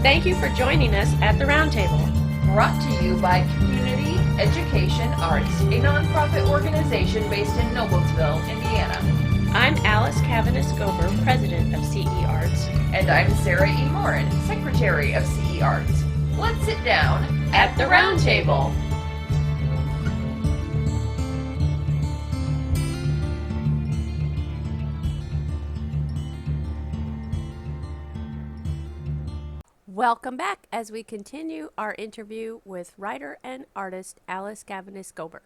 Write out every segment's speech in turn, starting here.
Thank you for joining us at the Roundtable. Brought to you by Community Education Arts, a nonprofit organization based in Noblesville, Indiana. I'm Alys Caviness Gober, president of CEArts. And I'm Sarah E. Morin, secretary of CEArts. Let's sit down at the Roundtable. Welcome back as we continue our interview with writer and artist Alys Caviness Gober.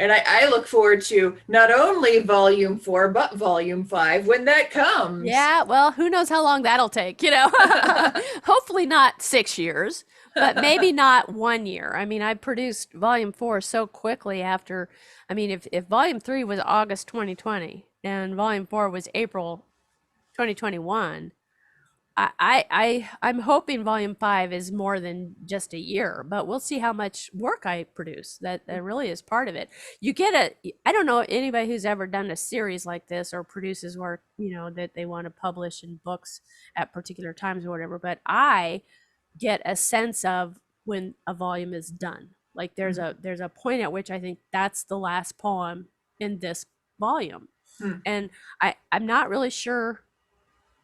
And I look forward to not only volume 4, but volume 5 when that comes. Yeah, well, who knows how long that'll take, Hopefully not 6 years, but maybe not 1 year. I mean, I produced volume 4 so quickly after, if volume 3 was August 2020 and volume 4 was April 2021, I'm hoping volume 5 is more than just a year, but we'll see how much work I produce. That really is part of it. I don't know anybody who's ever done a series like this or produces work, that they want to publish in books at particular times or whatever, but I get a sense of when a volume is done. Like there's a point at which I think that's the last poem in this volume. And I'm not really sure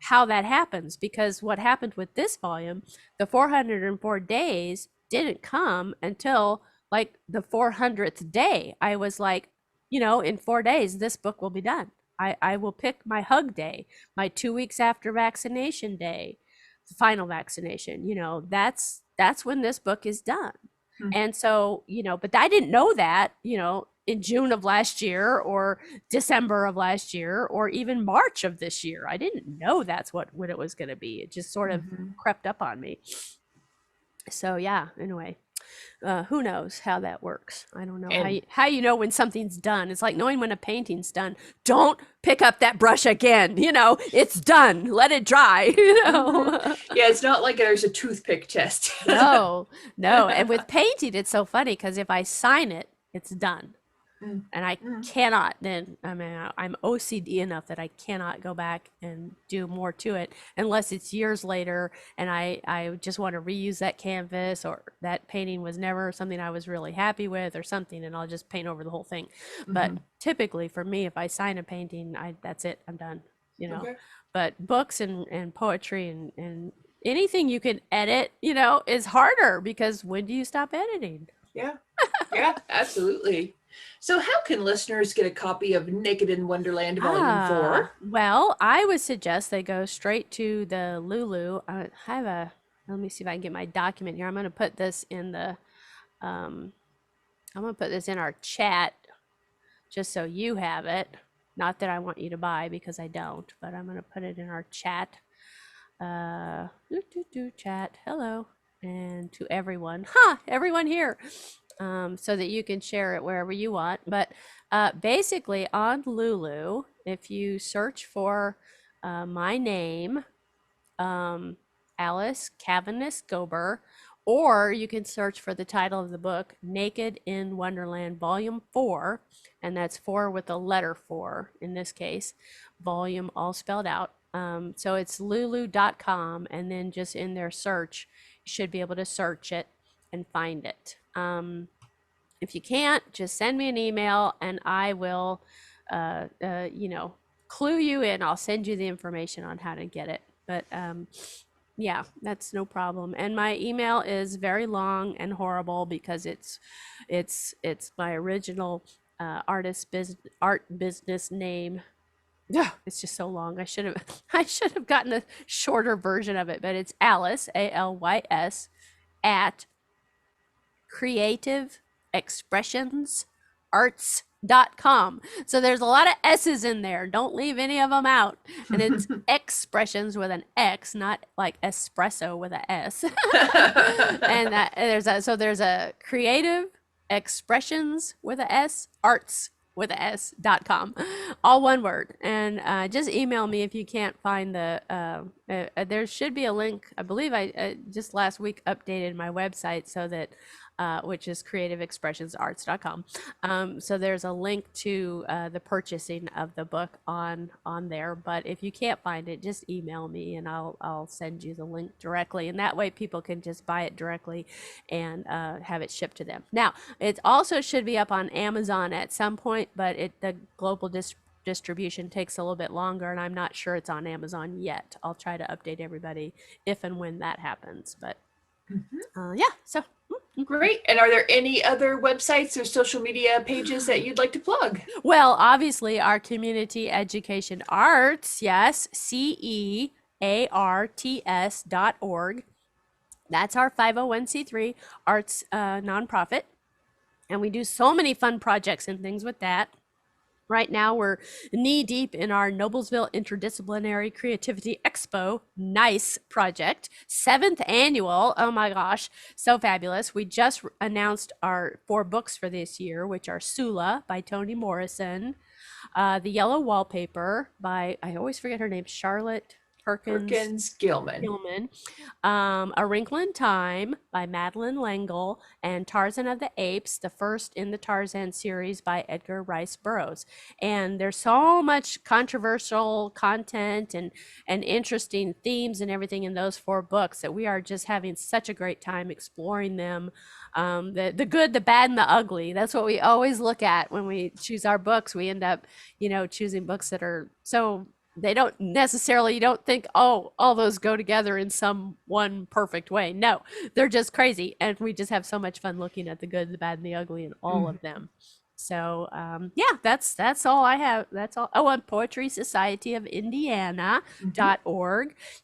how that happens, because what happened with this volume, the 404 days didn't come until like the 400th day. I was like, in 4 days this book will be done. I will pick my hug day, my 2 weeks after vaccination day, the final vaccination. That's when this book is done. And so, but I didn't know that, in June of last year or December of last year or even March of this year. I didn't know that's what it was going to be. It just sort of crept up on me. So yeah, anyway, who knows how that works? I don't know how you know when something's done. It's like knowing when a painting's done. Don't pick up that brush again. It's done. Let it dry. Yeah, it's not like there's a toothpick test. No. And with painting, it's so funny because if I sign it, it's done. And I cannot then, I'm OCD enough that I cannot go back and do more to it unless it's years later and I just want to reuse that canvas, or that painting was never something I was really happy with or something, and I'll just paint over the whole thing. But typically for me, if I sign a painting, that's it, I'm done, Okay. But books and poetry and anything you can edit, is harder, because when do you stop editing? Yeah, absolutely. So how can listeners get a copy of Naked in Wonderland Volume 4? Well, I would suggest they go straight to the Lulu. Let me see if I can get my document here. I'm going to put this in our chat just so you have it. Not that I want you to buy, because I don't, but I'm going to put it in our chat. Chat. Hello. And to everyone. Everyone here. So that you can share it wherever you want. But basically on Lulu, if you search for my name, Alys Caviness Gober, or you can search for the title of the book, Naked in Wonderland Volume 4, and that's 4 with a letter 4 in this case, volume all spelled out. So it's lulu.com, and then just in their search, you should be able to search it and find it. If you can't, just send me an email and I will, clue you in. I'll send you the information on how to get it. But yeah, that's no problem. And my email is very long and horrible because it's my original art business name. Yeah, it's just so long. I should have gotten a shorter version of it, but it's Alys, ALYS, at creativeexpressionsarts.com. So there's a lot of S's in there. Don't leave any of them out. And it's expressions with an X, not like espresso with a S. And there's a creative expressions with a S, arts with a S.com, all one word. And just email me if you can't find there should be a link. I believe I just last week updated my website so that which is creativeexpressionsarts.com. So there's a link to the purchasing of the book on there. But if you can't find it, just email me and I'll send you the link directly. And that way people can just buy it directly and have it shipped to them. Now, it also should be up on Amazon at some point, but the global distribution takes a little bit longer, and I'm not sure it's on Amazon yet. I'll try to update everybody if and when that happens. But yeah, so great. And are there any other websites or social media pages that you'd like to plug? Well, obviously our community education arts, yes, CEArts.org. That's our 501c3 arts nonprofit, and we do so many fun projects and things with that. Right now, we're knee deep in our Noblesville Interdisciplinary Creativity Expo, NICE project, 7th annual. Oh my gosh, so fabulous. We just announced our 4 books for this year, which are Sula by Toni Morrison, The Yellow Wallpaper by, I always forget her name, Charlotte Perkins Gilman. A Wrinkle in Time by Madeline L'Engle, and Tarzan of the Apes, the first in the Tarzan series by Edgar Rice Burroughs. And there's so much controversial content and interesting themes and everything in those 4 books that we are just having such a great time exploring them. The good, the bad, and the ugly. That's what we always look at when we choose our books. We end up, choosing books that are so, they don't necessarily, you don't think, oh, all those go together in some one perfect way. No, they're just crazy. And we just have so much fun looking at the good, the bad, and the ugly in all of them. So yeah, that's all I have. That's all. Oh, on Poetry Society of Indiana.org.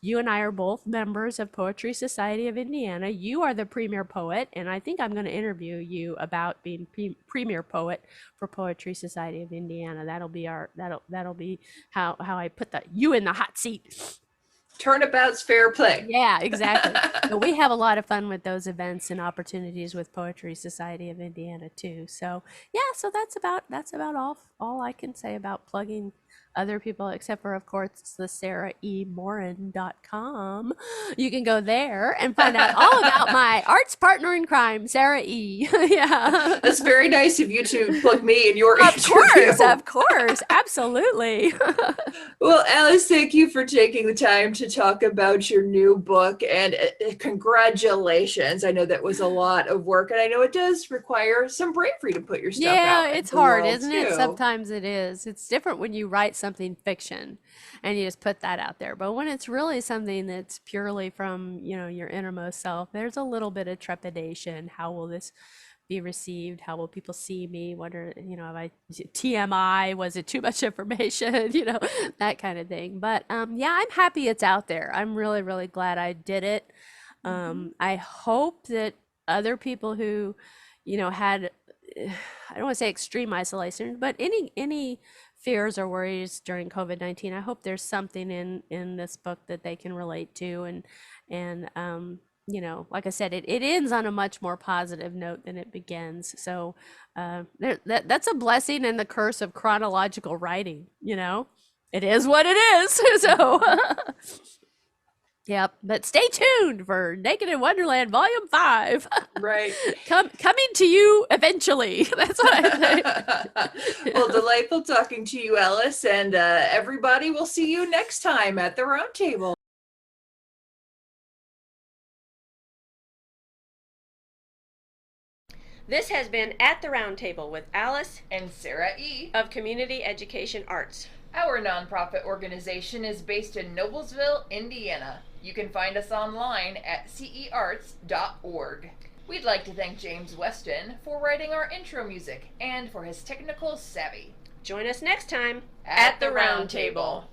You and I are both members of Poetry Society of Indiana. You are the premier poet, and I think I'm going to interview you about being premier poet for Poetry Society of Indiana. That'll be how I put you in the hot seat. Turnabout's fair play. Yeah, exactly. But we have a lot of fun with those events and opportunities with Poetry Society of Indiana too. So yeah, so that's about all I can say about plugging other people, except for, of course, the SarahEMorin.com. You can go there and find out all about my arts partner in crime, Sarah E. Yeah. That's very nice of you to plug me in your interview. Of course, absolutely. Well, Alys, thank you for taking the time to talk about your new book, and congratulations. I know that was a lot of work, and I know it does require some bravery to put your stuff out. Yeah, it's hard, isn't it? Sometimes it is. It's different when you write something fiction and you just put that out there. But when it's really something that's purely from, your innermost self, there's a little bit of trepidation. How will this be received? How will people see me? Wonder, TMI, was it too much information? That kind of thing. But yeah, I'm happy it's out there. I'm really, really glad I did it. I hope that other people who, had, I don't want to say extreme isolation, but any fears or worries during COVID-19, I hope there's something in this book that they can relate to, and like I said, it ends on a much more positive note than it begins. So that's a blessing and the curse of chronological writing. It is what it is. So yep, but stay tuned for Naked in Wonderland Volume 5. Right. Coming to you eventually. That's what I say. Well, delightful talking to you, Alys, and everybody, will see you next time at the roundtable. This has been At the Roundtable with Alys and Sarah E. of Community Education Arts. Our nonprofit organization is based in Noblesville, Indiana. You can find us online at CEArts.org. We'd like to thank James Weston for writing our intro music and for his technical savvy. Join us next time at the Roundtable.